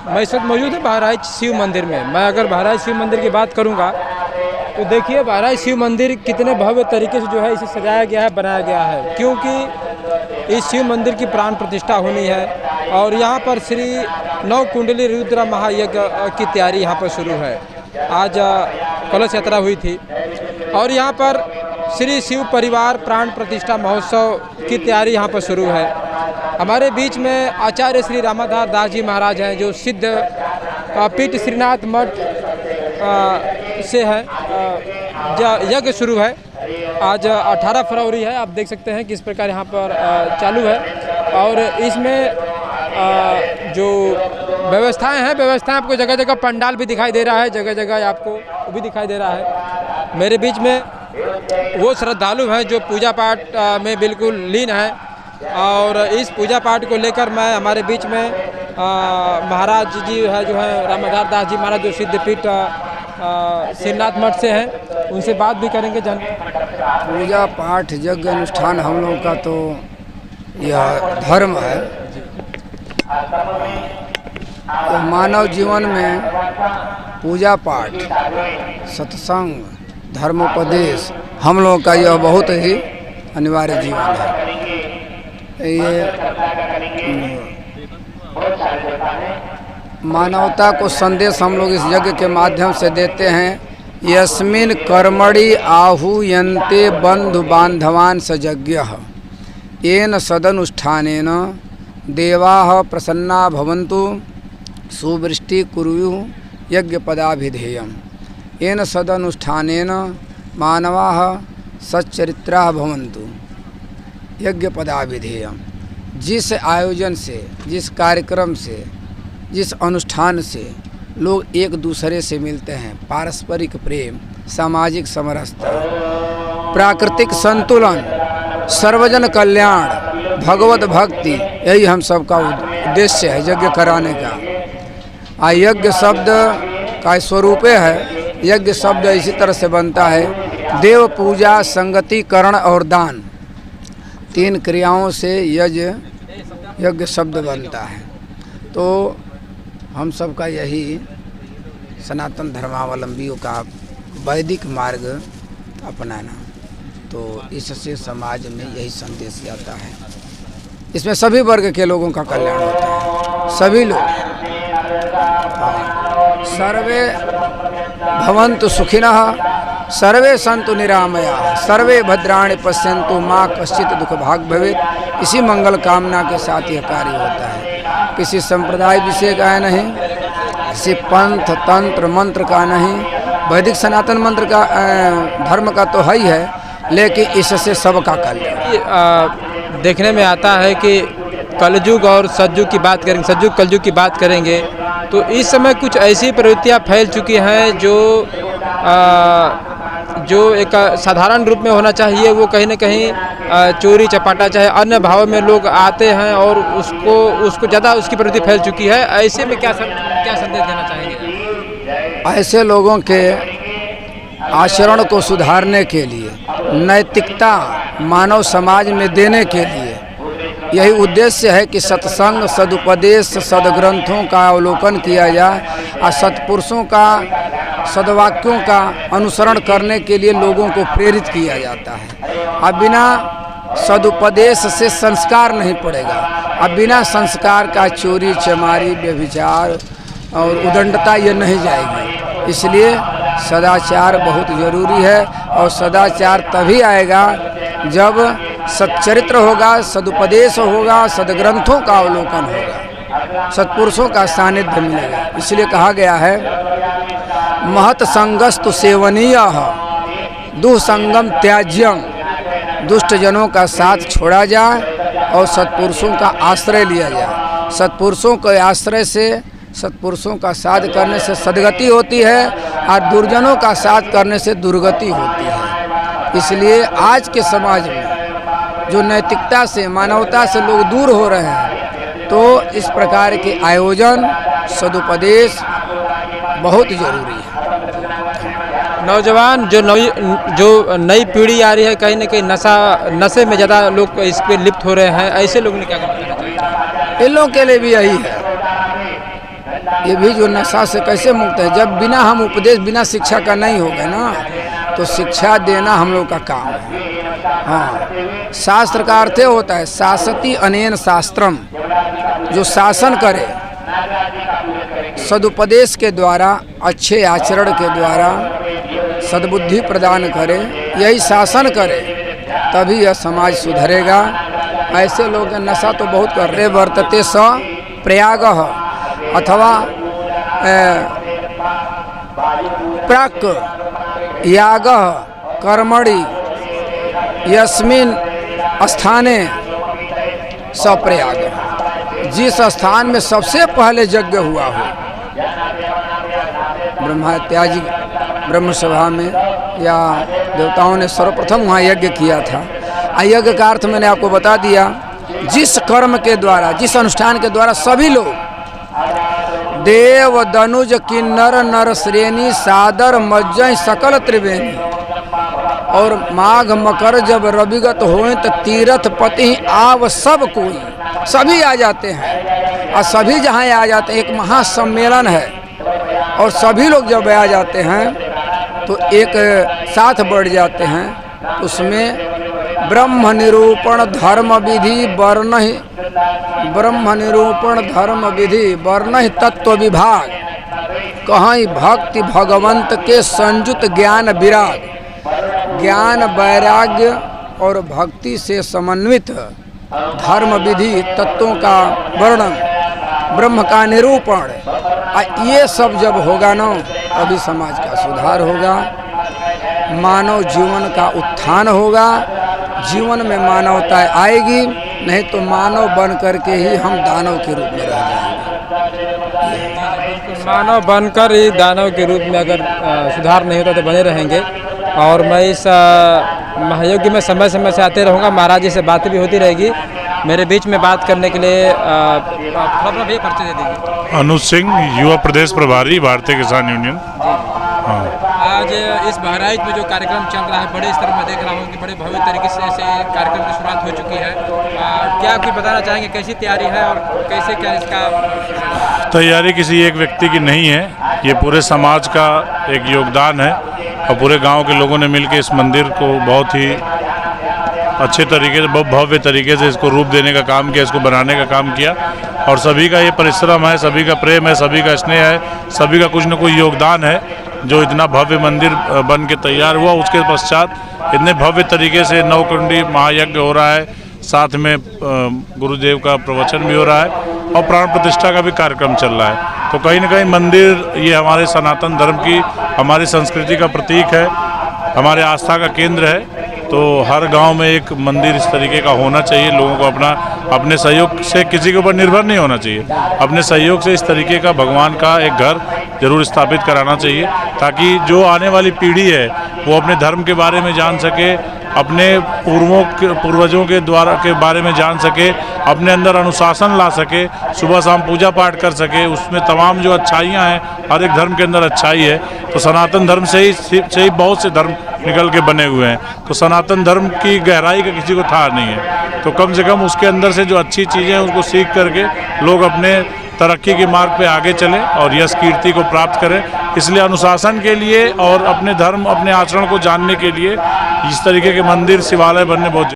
मैं इस वक्त मौजूद हूँ बहराइच शिव मंदिर में। मैं अगर बहराइच शिव मंदिर की बात करूँगा तो देखिए बहराइच शिव मंदिर कितने भव्य तरीके से जो है इसे सजाया गया है, बनाया गया है, क्योंकि इस शिव मंदिर की प्राण प्रतिष्ठा होनी है और यहाँ पर श्री नौ कुंडली रुद्र महायज्ञ की तैयारी यहाँ पर शुरू है। आज कलश यात्रा हुई थी और यहाँ पर श्री शिव परिवार प्राण प्रतिष्ठा महोत्सव की तैयारी यहाँ पर शुरू है। हमारे बीच में आचार्य श्री रामाधार दास जी महाराज हैं, जो सिद्ध पीठ श्रीनाथ मठ से है। यज्ञ शुरू है। आज 18 फरवरी है। आप देख सकते हैं किस प्रकार यहाँ पर चालू है और इसमें जो व्यवस्थाएं आपको जगह जगह पंडाल भी दिखाई दे रहा है, जगह जगह आपको वो भी दिखाई दे रहा है। मेरे बीच में वो श्रद्धालु हैं जो पूजा पाठ में बिल्कुल लीन है और इस पूजा पाठ को लेकर मैं हमारे बीच में महाराज जी है जो है रामाधार दास जी महाराज, जो सिद्धपीठ श्रीनाथ मठ से हैं, उनसे बात भी करेंगे। पूजा पाठ यज्ञ अनुष्ठान हम लोगों का तो यह धर्म है। तो मानव जीवन में पूजा पाठ, सत्संग, धर्मोपदेश हम लोगों का यह बहुत ही अनिवार्य जीवन है। ये मानवता को संदेश हम लोग इस यज्ञ के माध्यम से देते हैं। यस्मिन् कर्मणि आहूयन्ते बंधु बांधवान् सयज्ञः येन सदनुष्ठानेन देवाः प्रसन्ना भवन्तु सुवृष्टि कुर्युः यज्ञपदाभिधेयम्। येन सदनुष्ठानेन मानवाः सच्चरित्राः भवन्तु यज्ञपदाभिधेयम्। जिस आयोजन से, जिस कार्यक्रम से, जिस अनुष्ठान से लोग एक दूसरे से मिलते हैं, पारस्परिक प्रेम, सामाजिक समरसता, प्राकृतिक संतुलन, सर्वजन कल्याण, भगवत भक्ति, यही हम सबका उद्देश्य है यज्ञ कराने का। यज्ञ शब्द का स्वरूप है, यज्ञ शब्द इसी तरह से बनता है, देव पूजा, संगति, करण और दान, 3 क्रियाओं से यज्ञ शब्द बनता है। तो हम सबका यही सनातन धर्मावलंबियों का वैदिक मार्ग अपनाना, तो इससे समाज में यही संदेश जाता है। इसमें सभी वर्ग के लोगों का कल्याण होता है, सभी लोग। सर्वे भवन्तु सुखिनः, सर्वे सन्तु निरामयाः, सर्वे भद्राणि पश्यन्तु माँ कश्चित् दुख भाग भवेत्। इसी मंगल कामना के साथ यह कार्य होता है। किसी संप्रदाय विषय का है नहीं, किसी पंथ तंत्र मंत्र का नहीं। वैदिक सनातन मंत्र का धर्म का तो है ही है, लेकिन इससे सबका कल्याण। देखने में आता है कि कलयुग और सतयुग की बात करेंगे, सतयुग कलयुग की बात करेंगे तो इस समय कुछ ऐसी प्रवृत्तियां फैल चुकी हैं जो एक साधारण रूप में होना चाहिए, वो कहीं न कहीं चोरी चपाटा चाहे अन्य भाव में लोग आते हैं और उसको ज़्यादा उसकी प्रवृत्ति फैल चुकी है। ऐसे में क्या संदेश देना चाहेंगे? ऐसे लोगों के आचरण को सुधारने के लिए, नैतिकता मानव समाज में देने के लिए यही उद्देश्य है कि सत्संग, सदुपदेश, सदग्रंथों का अवलोकन किया जाए और सत्पुरुषों का, सद्वाक्यों का अनुसरण करने के लिए लोगों को प्रेरित किया जाता है। अब बिना सदुपदेश से संस्कार नहीं पड़ेगा। अब बिना संस्कार का चोरी चमारी, व्यभिचार और उदंडता ये नहीं जाएगी। इसलिए सदाचार बहुत ज़रूरी है और सदाचार तभी आएगा जब सच्चरित्र होगा, सदुपदेश होगा, सदग्रंथों का अवलोकन होगा, सत्पुरुषों का सानिध्य मिलेगा। इसलिए कहा गया है महत संगस्तु सेवनीयः दुःसंगम त्याज्यम। दुष्ट जनों का साथ छोड़ा जाए और सत्पुरुषों का आश्रय लिया जाए। सत्पुरुषों के आश्रय से, सत्पुरुषों का साथ करने से सद्गति होती है और दुर्जनों का साथ करने से दुर्गति होती है। इसलिए आज के समाज में जो नैतिकता से, मानवता से लोग दूर हो रहे हैं, तो इस प्रकार के आयोजन, सदुपदेश बहुत ज़रूरी है। नौजवान जो नई पीढ़ी आ रही है, कहीं न कहीं नशे में ज़्यादा लोग इस पर लिप्त हो रहे हैं, ऐसे लोगों ने क्या करना चाहिए? इन लोगों के लिए भी यही है ये भी जो नशा से कैसे मुक्त है, जब बिना हम उपदेश बिना शिक्षा का नहीं होगा ना, तो शिक्षा देना हम लोग का काम है। हाँ, शास्त्र का अर्थ होता है शासति अनेन शास्त्रम, जो शासन करे सदुपदेश के द्वारा, अच्छे आचरण के द्वारा सद्बुद्धि प्रदान करे, यही शासन करे, तभी यह समाज सुधरेगा। ऐसे लोग नशा तो बहुत कर रहे। वर्तते स प्रयाग अथवा प्राक याग कर्मणि यस्मिन स्थाने सप्रयाग, जिस स्थान में सबसे पहले यज्ञ हुआ हो, ब्रह्मत्याजी ब्रह्म सभा में या देवताओं ने सर्वप्रथम वहाँ यज्ञ किया था। यज्ञ का अर्थ मैंने आपको बता दिया, जिस कर्म के द्वारा, जिस अनुष्ठान के द्वारा सभी लोग देव दनुज किन्नर नर श्रेणी सादर मज्जय सकल त्रिवेणी, और माघ मकर जब रविगत होए तो तीर्थ पति आव सब कोई, सभी आ जाते हैं। और सभी जहाँ आ जाते हैं, एक महासम्मेलन है, और सभी लोग जब आ जाते हैं तो एक साथ बढ़ जाते हैं। उसमें ब्रह्म निरूपण धर्म विधि वर्ण ही, ब्रह्म निरूपण धर्म विधि वर्ण ही तत्व विभाग, कहीं भक्ति भगवंत के संयुत ज्ञान विराग, ज्ञान वैराग्य और भक्ति से समन्वित धर्म विधि तत्वों का वर्णन, ब्रह्म का निरूपण, ये सब जब होगा ना, तभी समाज का सुधार होगा, मानव जीवन का उत्थान होगा, जीवन में मानवता आएगी। नहीं तो मानव बन करके ही हम दानव के रूप में रह जाएंगे। मानव बनकर ही दानव के रूप में अगर सुधार नहीं होता तो बने रहेंगे। और मैं इस महायज्ञ में समय समय से आते रहूँगा, महाराज जी से बातें भी होती रहेगी। मेरे बीच में बात करने के लिए थोड़ा भी परिचय दे दीजिए। अनुज सिंह, युवा प्रदेश प्रभारी, भारतीय किसान यूनियन। हाँ, आज इस बहराइच में जो कार्यक्रम चल रहा है, बड़े स्तर में देख रहा हूँ कि बड़े भव्य तरीके से कार्यक्रम की शुरुआत हो चुकी है। क्या कुछ बताना चाहेंगे, कैसी तैयारी है और कैसे क्या इसका? तैयारी किसी एक व्यक्ति की नहीं है, ये पूरे समाज का एक योगदान है, और पूरे गांव के लोगों ने मिलकर इस मंदिर को बहुत ही अच्छे तरीके से, बहुत भव्य तरीके से इसको रूप देने का काम किया, इसको बनाने का काम किया। और सभी का ये परिश्रम है, सभी का प्रेम है, सभी का स्नेह है, सभी का कुछ न कुछ योगदान है, जो इतना भव्य मंदिर बन के तैयार हुआ। उसके पश्चात इतने भव्य तरीके से नवकुंडी महायज्ञ हो रहा है, साथ में गुरुदेव का प्रवचन भी हो रहा है, और प्राण प्रतिष्ठा का भी कार्यक्रम चल रहा है। तो कहीं न कहीं मंदिर ये हमारे सनातन धर्म की, हमारी संस्कृति का प्रतीक है, हमारे आस्था का केंद्र है। तो हर गांव में एक मंदिर इस तरीके का होना चाहिए। लोगों को अपने सहयोग से, किसी के ऊपर निर्भर नहीं होना चाहिए, अपने सहयोग से इस तरीके का भगवान का एक घर जरूर स्थापित कराना चाहिए, ताकि जो आने वाली पीढ़ी है वो अपने धर्म के बारे में जान सके, अपने पूर्वजों के द्वारा के बारे में जान सके, अपने अंदर अनुशासन ला सके, सुबह शाम पूजा पाठ कर सके। उसमें तमाम जो अच्छाइयाँ हैं, हर एक धर्म के अंदर अच्छाई है। तो सनातन धर्म से ही बहुत से धर्म निकल के बने हुए हैं। तो सनातन धर्म की गहराई का किसी को था नहीं है, तो कम से कम उसके अंदर से जो अच्छी चीज़ें हैं उसको सीख करके लोग अपने तरक्की के मार्ग पे आगे चलें और यश कीर्ति को प्राप्त करें। इसलिए अनुशासन के लिए और अपने धर्म, अपने आचरण को जानने के लिए इस तरीके के मंदिर, शिवालय बनने बहुत